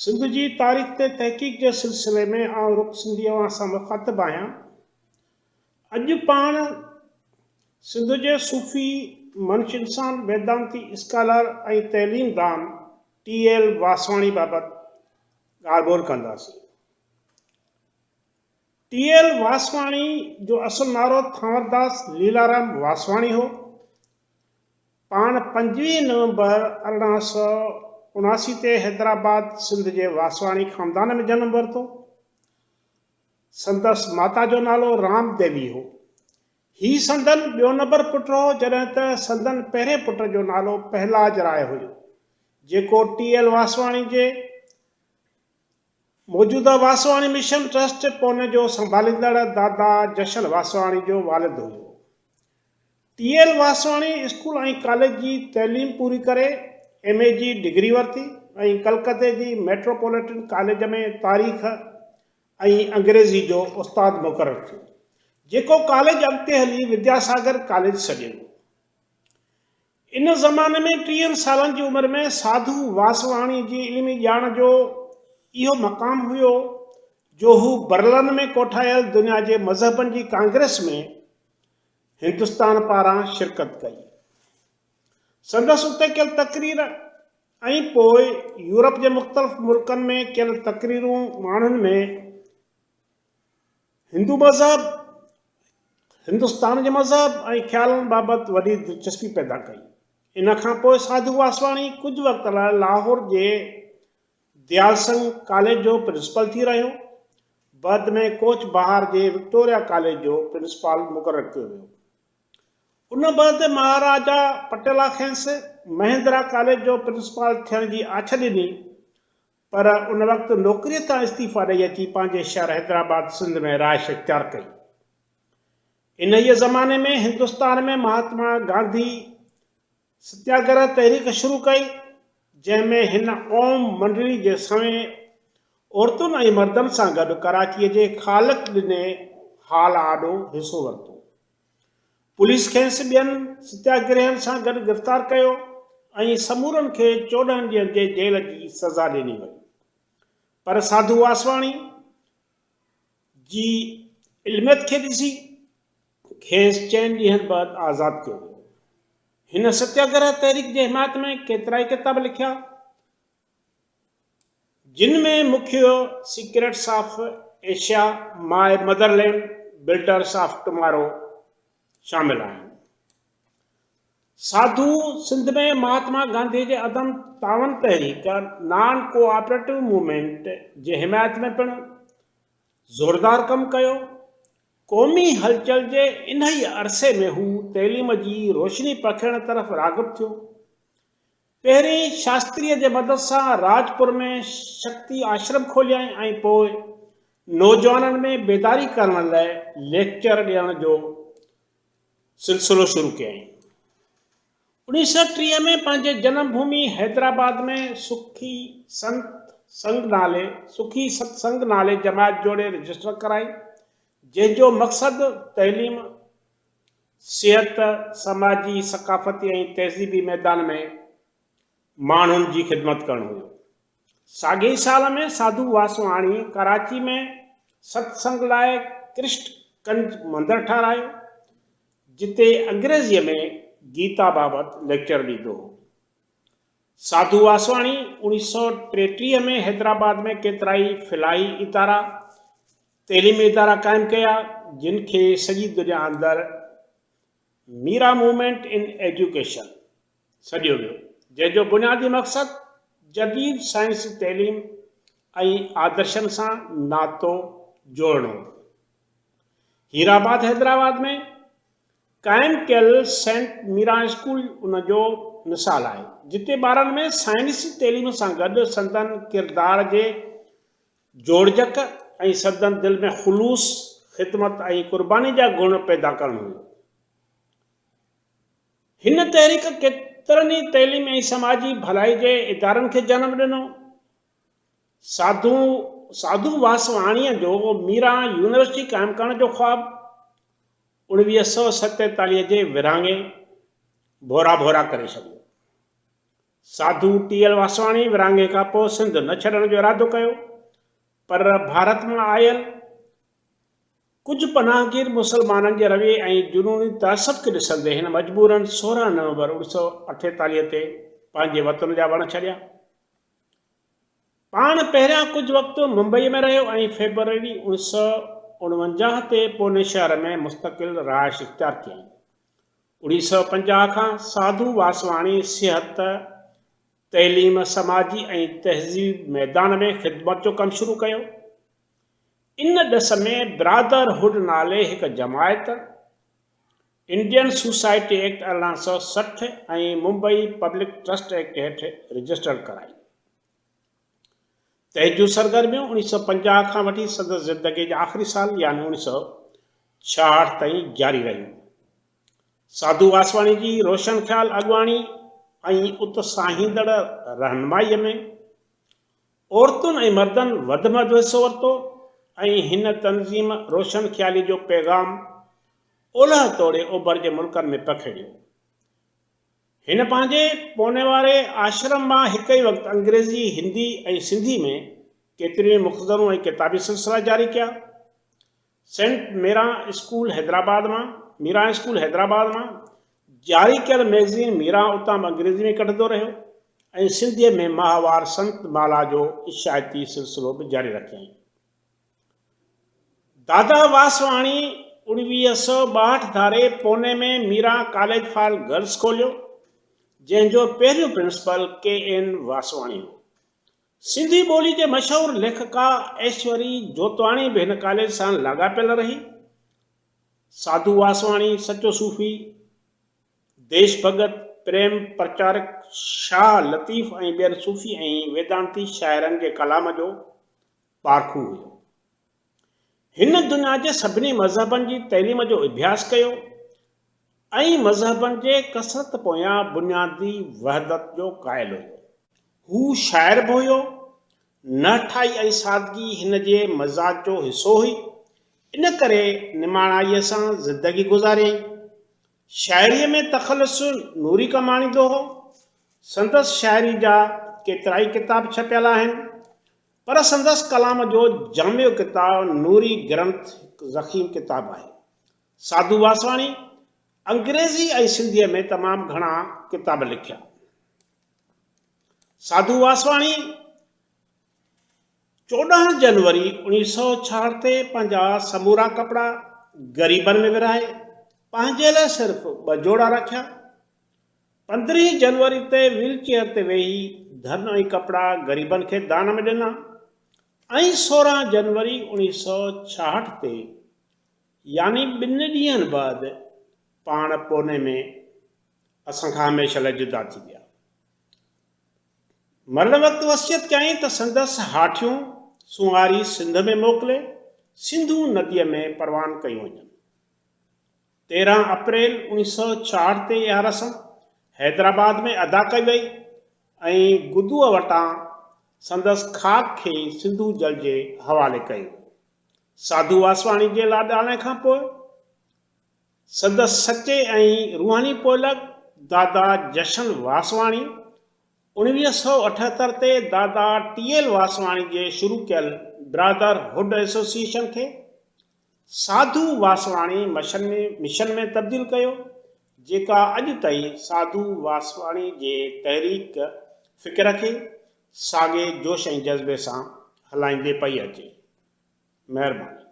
सिंध जी तारीख़ ते तहक़ीक़ जे सिलसिले में आउं रुख सिंधी सां मुख़ातिब आहियां। अॼु पाण सिंध जे सूफ़ी मंश इंसान वेदांती स्कॉलर ऐं तइलीमदान टी.एल. वासवाणी बाबति ॻाल्हि ॿोल कंदासीं। टी.एल. वासवाणी जो असुल नालो थांवरदास लीलाराम वासवाणी हो। पाण 25 नवंबर 1879 ते हैदराबाद सिंध जे वासवाणी ख़ानदान में जनम वरितो। संदसि माता जो नालो राम देवी हो। ही संदन ॿियो नंबर पुटु हो, जॾहिं त संदन पहिरें पुट जो नालो पहलाज राय हुयो, जेको टी.एल. वासवाणी जे मौजूदा वासवाणी मिशन ट्रस्ट पोने जो संभालींदड़ दादा जशन वासवाणी जो वालिद हुयो। टी.एल. वासवाणी स्कूल ऐं कॉलेज जी तइलीम पूरी करे M.A. जी डिग्री वरिती ऐं कलकत्ते जी मेट्रोपॉलिटन कॉलेज में तारीख़ ऐं अंग्रेज़ी जो उस्ताद मुक़ररु थियो, जेको कॉलेज अॻिते हली विद्यासागर कॉलेज सॾियो। इन ज़माने में 30 सालनि जी उमिरि में साधू वासवाणी जी इल्मी ॼाण जो इहो मक़ाम हुयो जो हू बर्लिन में कोठायल दुनिया जे मज़हबनि जी कांग्रेस में हिंदुस्तान पारां शिरकत कई। संदसि उते कयल तक़रीर ऐं पोइ यूरोप जे मुख़्तलिफ़ मुल्कनि में कयल तक़रीरूं माण्हुनि में हिंदू मज़हब, हिंदुस्तान जे मज़हब ऐं ख़्यालनि बाबति वॾी दिलचस्पी पैदा कई। इन खां पोइ साधू वासवाणी कुझु वक़्त लाइ लाहौर जे दयाल संघ कॉलेज जो प्रिंसिपल थी रहियो। बाद में कोच बहार जे विक्टोरिया कॉलेज जो प्रिंसिपल मुक़ररु कयो वियो। उन बैदि महाराजा पटेला खेसि महेंद्रा कॉलेज जो प्रिंसिपल थियण जी आछ ॾिनी, पर उन वक़्तु नौकरीअ तां इस्तीफ़ा ॾेई अची पंहिंजे शहर हैदराबाद सिंध में राइश इख्तियार कई। इन ई ज़माने में हिंदुस्तान में महात्मा गांधी सत्याग्रह तहरीक शुरू कई, जंहिंमें हिन ओम मंडली जे सवें औरतुनि ऐं मर्दनि सां गॾु कराचीअ जे ख़ालिक ॾिने हाल आॾो हिसो वरितो। पुलिस खेसि ॿियनि सत्याग्रहियुनि सां गॾु गिरफ़्तार कयो ऐं समूरनि खे 14 ॾींहनि जे जेल जी सज़ा ॾिनी वई, पर साधू वासवाणी जी इल्मियत खे ॾिसी खेसि 4 ॾींहनि बाद आज़ादु कयो वियो। हिन सत्याग्रह तहरीक जे हिमायत में केतिरा ई किताब लिखिया, जिन में मुख्य secrets of Asia, my Motherland, builders of tomorrow शामिल आहिनि। साधू सिंध में महात्मा गांधी जे अदम तावन तहरीक नॉन कोऑपरेटिव मूवमेंट जे हिमायत में पिणु ज़ोरदार कमु कयो। क़ौमी हलचल जे इन ई अरसे में हू तइलीम जी रोशनी पखिड़ण तरफ़ राग़िब थियो। पहिरीं शास्त्रीअ जे मदद सां राजपुर में शक्ति आश्रम खोलियईं ऐं पोइ नौजवाननि में बेदारी करण लाइ लेक्चर ॾियण जो सिलसिलो शुरू कयईं। 1930 में पंहिंजे जनम भूमि हैदराबाद में सुखी सत्संग नाले जमायत जोड़े रजिस्टर कराई, जंहिंजो मक़सदु तइलीम, सिहत, समाजी, सक़ाफ़ती ऐं तहज़ीबी मैदान में माण्हुनि जी ख़िदमत करणु हुयो। साॻे ई साल में साधू वासवाणी कराची में सत्संग लाइ कृष्ण कंज मंदरु ठारायो, जिते अंग्रेज़ीअ में गीता बाबति लेक्चर ॾींदो हो। साधू वासवाणी 1933 में हैदराबाद में केतिरा ई फ़िलाई इदारा, तइलीमी इदारा क़ाइमु कया, जिन खे सॼी दुनिया अंदरि मीरा मूवमेंट इन एजुकेशन सॾियो वियो, जंहिंजो बुनियादी मक़सदु जदीद साइंसी तइलीम ऐं आदर्शनि सां नातो जोड़णो। हीराबाद हैदराबाद में क़ाइमु कयल सेंट मीरा स्कूल उन जो मिसाल आहे, जिते ॿारनि में साइंसी तइलीम सां गॾु संदन किरदार जे जोड़जक ऐं संदन दिलि में ख़ुलूस, ख़िदमत ऐं क़ुर्बानी जा गुण पैदा करणु हुयो। हिन तहरीक केतिरनि ई तइलीम ऐं समाजी भलाई जे इदारनि खे जनम ॾिनो। साधू वासवाणीअ जो मीरा यूनिवर्सिटी क़ाइमु करण जो ख़्वाबु 1947 जे विरहाङे भोरा भोरा करे छॾियो। साधू टी.एल. वासवाणी विरहाङे खां पोइ सिंध न छॾण जो इरादो कयो, पर भारत में आयल कुझु पनाहगीर मुसलमाननि जे रवैये ऐं जुनूनी तहसब खे ॾिसंदे हिन मजबूरन 16 नवंबर 1948 ते पंहिंजे वतन जा वण छॾिया। पाण पहिरियां कुझु वक़्तु मुंबई में रहियो ऐं फेबरवरी 1949 ते पुणे शहर में मुस्तक़िल रहाइश इख्तियार कई। 1950 खां साधू वासवाणी सिहत, तइलीम, समाजी ऐं तहज़ीब मैदान में ख़िदमत जो कमु शुरू कयो। इन ॾस में ब्रादरहुड नाले हिकु जमायत इंडियन सोसाइटी एक्ट 1860 ऐं मुंबई पब्लिक ट्रस्ट एक्ट हेठि रजिस्टर्ड कराई। तंहिंजूं सरगर्मियूं 1950 खां वठी संदसि ज़िंदगी जे आख़िरी साल यानी 1966 ताईं जारी रहियूं। साधू वासवाणी जी रोशन ख़्याल अॻुवाणी ऐं उत्साहींदड़ रहनुमाईअ में औरतुनि ऐं मर्दनि वधि में वधि हिसो वरितो ऐं हिन तंज़ीम रोशन ख़्याली जो पैगाम ओलह तोड़े ओभर जे मुल्कनि में पखेड़ियो। हिन पंहिंजे पोने वारे आश्रम मां हिकु ई वक़्तु अंग्रेज़ी, हिंदी ऐं सिंधी में केतिरियूं मुख़्तज़रूं ऐं किताबी सिलसिला जारी कया। सेंट मीरा स्कूल हैदराबाद मां जारी कयल मैगज़ीन मीरा उतां अंग्रेज़ी में कढंदो रहियो ऐं सिंधीअ में माहवार संत माला जो इशायती सिलसिलो बि जारी रखियईं। दादा वासवाणी 1962 धारे पुणे में मीरा कॉलेज फॉर गर्ल्स खोलियो, जंहिंजो पहिरियों प्रिंसिपल के.एन. वासवाणी हो। सिंधी ॿोली जे मशहूर लेखिका ऐश्वरी जोतवाणी भी हिन कॉलेज सां लाॻापियल रही। साधू वासवाणी सचो सूफ़ी, देश भगत, प्रेम प्रचारक, शाह लतीफ़ ऐं ॿियनि सूफ़ी ऐं वेदांती शाइरनि जे कलाम जो पारखू हुयो। हिन दुनिया जे सभिनी मज़हबनि जी तइलीम जो अभ्यास कयो ऐं मज़हबनि जे कसरत पोयां बुनियादी वहदत जो क़ाइल हुयो। हू शाइर बि हुयो। नठाई ऐं सादगी हिन जे मज़ाज जो हिसो हुई। इन करे निमाणाईअ सां ज़िंदगी गुज़ारियईं। शाइरीअ में तख़ल्लुस नूरी कमु आणींदो हो। संदसि शाइरी जा केतिरा ई किताब छपियल आहिनि, पर संदसि कलाम जो जामियो किताब नूरी ग्रंथ हिकु ज़ख़ीम किताब आहे। साधू वासवाणी अंग्रेज़ी ऐं सिंधीअ में तमामु घणा किताब लिखिया। साधू वासवाणी 14 जनवरी 1966 ते पंहिंजा समूरा कपिड़ा ग़रीबनि में विरहाए पंहिंजे लाइ सिर्फ़ु 2 जोड़ा रखिया। 15 जनवरी ते व्हीलचेयर ते वेही धन ऐं कपिड़ा ग़रीबनि खे दान में ॾिना ऐं 16 जनवरी 1966 ते यानी 2 ॾींहंनि बाद पाण पुणे में असांखां हमेशह लाइ जुदा थी विया। मरण वक़्तु वसियत कयईं त संदसि हाठियूं सुंवारी सिंध में मोकिले सिंधू नदीअ में परवान कयूं वञनि। 13 अप्रैल 1966 ते इहा रस्म हैदराबाद में अदा कई वई ऐं गुदूअ वटां संदसि ख़ाक खे सिंधू जल जे हवाले कयो। साधू वासवाणी जे लाॾाणे खां पोइ संदसि सचे ऐं रूहानी पोलक दादा जशन वासवाणी 1978 ते दादा टी.एल. वासवाणी जे शुरू कयल ब्रादरहुड एसोसिएशन खे साधू वासवाणी मिशन में तब्दील कयो, जेका अॼु ताईं साधू वासवाणी जे तहरीक फ़िक्र खे साॻे जोश ऐं जज़्बे सां हलाईंदे पई अचे। महिरबानी।